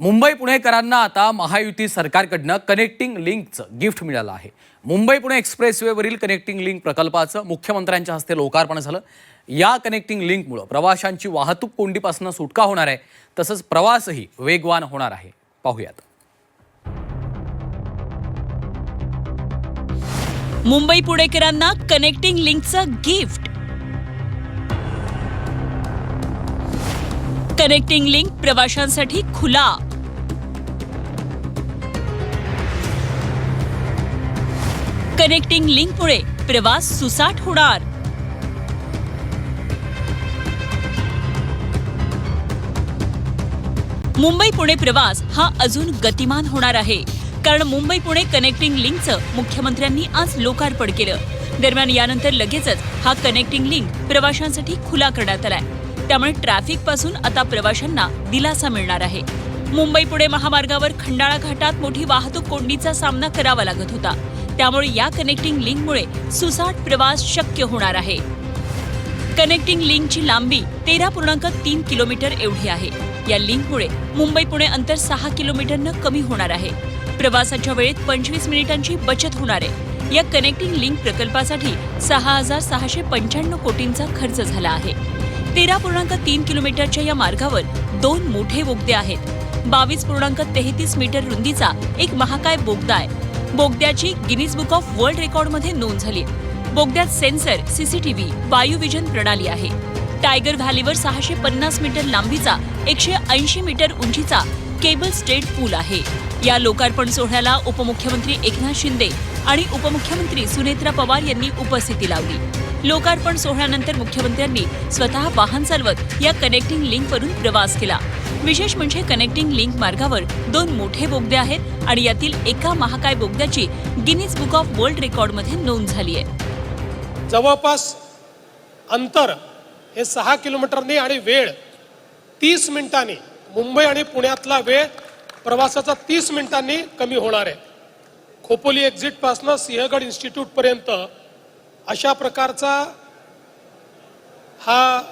मुंबई पुणेकरांना आता महायुती सरकारकडनं कनेक्टिंग लिंकचं गिफ्ट मिळालं आहे। मुंबई पुणे एक्सप्रेसवेवरील कनेक्टिंग लिंक प्रकल्पाचं मुख्यमंत्र्यांच्या हस्ते लोकार्पण झालं। या कनेक्टिंग लिंकमुळे प्रवाशांची वाहतूक कोंडीपासून सुटका होणार आहे, तसंच प्रवासही वेगवान होणार आहे। पाहूयात। मुंबई पुणेकरांना कनेक्टिंग लिंकचं गिफ्ट। कनेक्टिंग लिंक प्रवाशांसाठी खुला। कनेक्टिंग लिंकमुळे प्रवास सुसाट होणार। मुंबई पुणे प्रवास हा अजून गतिमान होणार आहे, कारण मुंबई पुणे कनेक्टिंग लिंकचं मुख्यमंत्र्यांनी आज लोकार्पण केलं। दरम्यान यानंतर लगेचच हा कनेक्टिंग लिंक प्रवाशांसाठी खुला करण्यात आलाय। त्यामुळे ट्रॅफिक पासून आता प्रवाशांना दिलासा मिळणार आहे। मुंबई पुणे महामार्गावर खंडाळा घाटात मोठी वाहतूक कोंडीचा सामना करावा लागत होता, त्यामुळे या कनेक्टिंग लिंकमुळे सुसाट प्रवास शक्य होणार आहे। कनेक्टिंग लिंकची लांबी 13.3 किलोमीटर एवढी आहे। या लिंकमुळे मुंबई पुणे अंतर 6 किलोमीटरनं कमी होणार आहे। प्रवासाच्या वेळेत 25 मिनिटांची बचत होणार आहे। या कनेक्टिंग लिंक प्रकल्पासाठी 6,695 कोटींचा खर्च झाला आहे। 13.3 किलोमीटरच्या या मार्गावर 2 मोठे बोगदे आहेत। 22.33 मीटर रुंदीचा एक महाकाय बोगदा आहे। बोगद्याची गिनीज बुक ऑफ वर्ल्ड रेकॉर्डमध्ये नोंद झाली। बोगद्यात सेन्सर, सीसीटीव्ही, वायू विजन प्रणाली आहे। टायगर व्हॅलीवर 650 मीटर लांबीचा 180 मीटर उंचीचा केबल स्टेड पूल आहे। या लोकार्पण सोहळ्याला उपमुख्यमंत्री एकनाथ शिंदे आणि उपमुख्यमंत्री सुनेत्रा पवार यांनी उपस्थिती लावली। लोकार्पण सोहळ्यानंतर मुख्यमंत्र्यांनी स्वतः वाहन चालवत या कनेक्टिंग लिंकवरून प्रवास केला। विशेष म्हणजे कनेक्टिंग लिंक मार्गावर 2 मोठे बोगदे आहेत आणि यातील एका महाकाय बोगद्याची गिनीज बुक ऑफ वर्ल्ड रेकॉर्डमध्ये नोंद झाली आहे। जवळपास अंतर हे 6 किलोमीटरनी आणि वेळ 30 मिनिटांनी, मुंबई आणि पुण्यातला वेळ प्रवासाचा 30 मिनिटांनी कमी होणार आहे। खोपोली एक्झिट पासून सिंहगड इन्स्टिट्यूट पर्यंत अशा प्रकारचा हा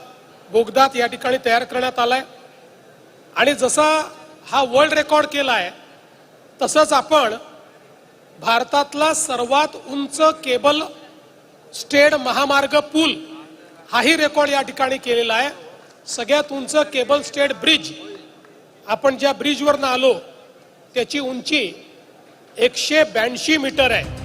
बोगदा या ठिकाणी तयार करण्यात आलाय आणि जसा हा वर्ल्ड रेकॉर्ड केलाय तसंच आपण भारतातला सर्वात उंच केबल स्टेड महामार्ग पूल हाही रेकॉर्ड या ठिकाणी केलेला आहे। सगळ्यात उंच केबल स्टेड ब्रिज, आपण ज्या ब्रिजवरनं आलो त्याची उंची 182 मीटर आहे।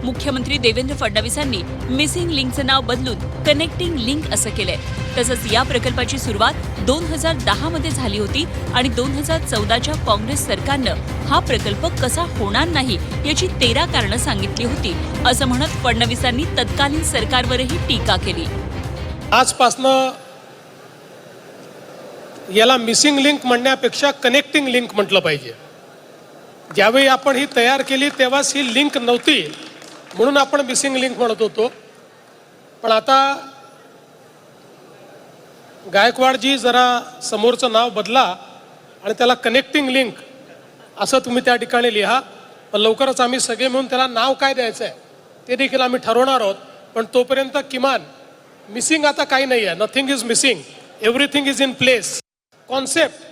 मुख्यमंत्री देवेंद्र फडणवीसांनी मिसिंग लिंकचं नाव बदलून कनेक्टिंग लिंक असं केलंय। तसंच या प्रकल्पाची सुरुवात 2010 मध्ये झाली होती आणि 2014च्या काँग्रेस सरकारनं हा प्रकल्प कसा होणार नाही याची 13 कारणं सांगितली होती, असं म्हणत फडणवीसांनी तत्कालीन सरकारवरही टीका केली। आजपासनं याला मिसिंग लिंक म्हणण्यापेक्षा कनेक्टिंग लिंक म्हटलं पाहिजे। ज्यावेळी आपण ही तयार केली तेव्हाच ही लिंक नव्हती, म्हणून आपण मिसिंग लिंक म्हणत होतो। पण आता गायकवाडजी जरा समोरचं नाव बदला आणि त्याला कनेक्टिंग लिंक असं तुम्ही त्या ठिकाणी लिहा। पण लवकरच आम्ही सगळे मिळून त्याला नाव काय द्यायचं आहे ते देखील आम्ही ठरवणार आहोत। पण तोपर्यंत किमान मिसिंग आता काही नाही आहे। Nothing is missing, everything is in place concept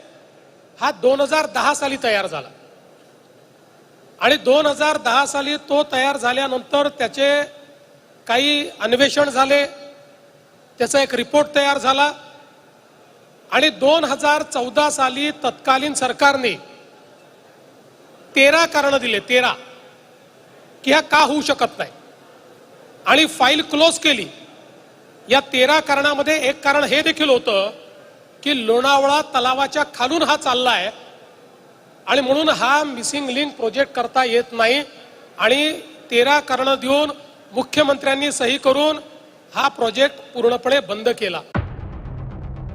हा 2010 साली तयार झाला आणि 2010 साली तो तयार झाल्यानंतर त्याचे काही अन्वेषण झाले, त्याचा एक रिपोर्ट तयार झाला आणि 2014 साली तत्कालीन सरकारने 13 कारणं दिले, 13 की हा का होऊ शकत नाही आणि फाईल क्लोज केली। या 13 कारणामध्ये एक कारण हे देखील होतं की लोणावळा तलावाच्या खालून हा चाललाय आणि म्हणून हा मिसिंग लिंक प्रोजेक्ट करता येत नाही आणि 13 कारणं देऊन मुख्यमंत्र्यांनी सही करून हा प्रोजेक्ट पूर्णपणे बंद केला।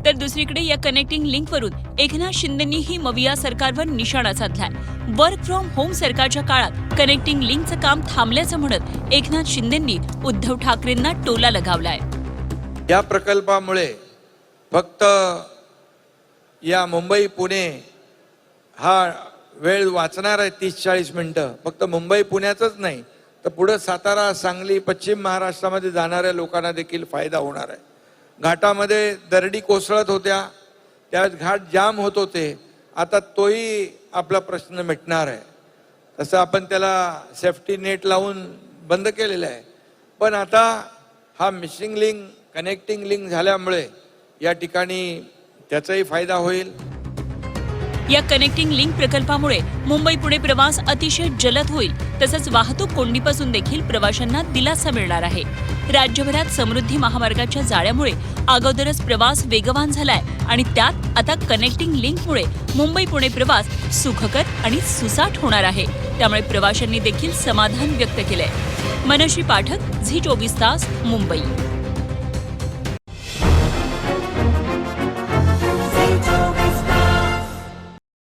तर दुसरीकडे या कनेक्टिंग लिंकवरून एकनाथ शिंदेंनीही मविया सरकारवर निशाणा साधलाय। वर्क फ्रॉम होम सरकारच्या काळात कनेक्टिंग लिंकचं काम थांबल्याचं म्हणत एकनाथ शिंदेंनी उद्धव ठाकरेंना टोला लगावलाय। या प्रकल्पामुळे फक्त या मुंबई पुणे हा वेळ वाचणार आहे 30-40 मिनिटं। फक्त मुंबई पुण्याचंच नाही तर पुढे सातारा, सांगली, पश्चिम महाराष्ट्रामध्ये जाणाऱ्या लोकांना देखील फायदा होणार आहे। घाटामध्ये दरडी कोसळत होत्या, त्यावेळेस घाट जाम होत होते, आता तोही आपला प्रश्न मिटणार आहे. तसं आपण त्याला सेफ्टी नेट लावून बंद केलेलं आहे. पण आता हा मिसिंग लिंक कनेक्टिंग लिंक झाल्यामुळे या ठिकाणी त्याचाही फायदा होईल. या कनेक्टिंग लिंक प्रकल्पामुळे मुंबई पुणे प्रवास अतिशय जलद होईल. तसंच वाहतूक कोंडीपासून देखील प्रवाशांना दिलासा मिळणार आहे. राज्यभरात समृद्धी महामार्गाच्या जाळ्यामुळे अगोदरच प्रवास वेगवान झालाय आणि त्यात आता कनेक्टिंग लिंकमुळे मुंबई पुणे प्रवास सुखकर आणि सुसाट होणार आहे. त्यामुळे प्रवाशांनी देखील समाधान व्यक्त केलंय. मनश्री पाठक, झी 24 तास, मुंबई.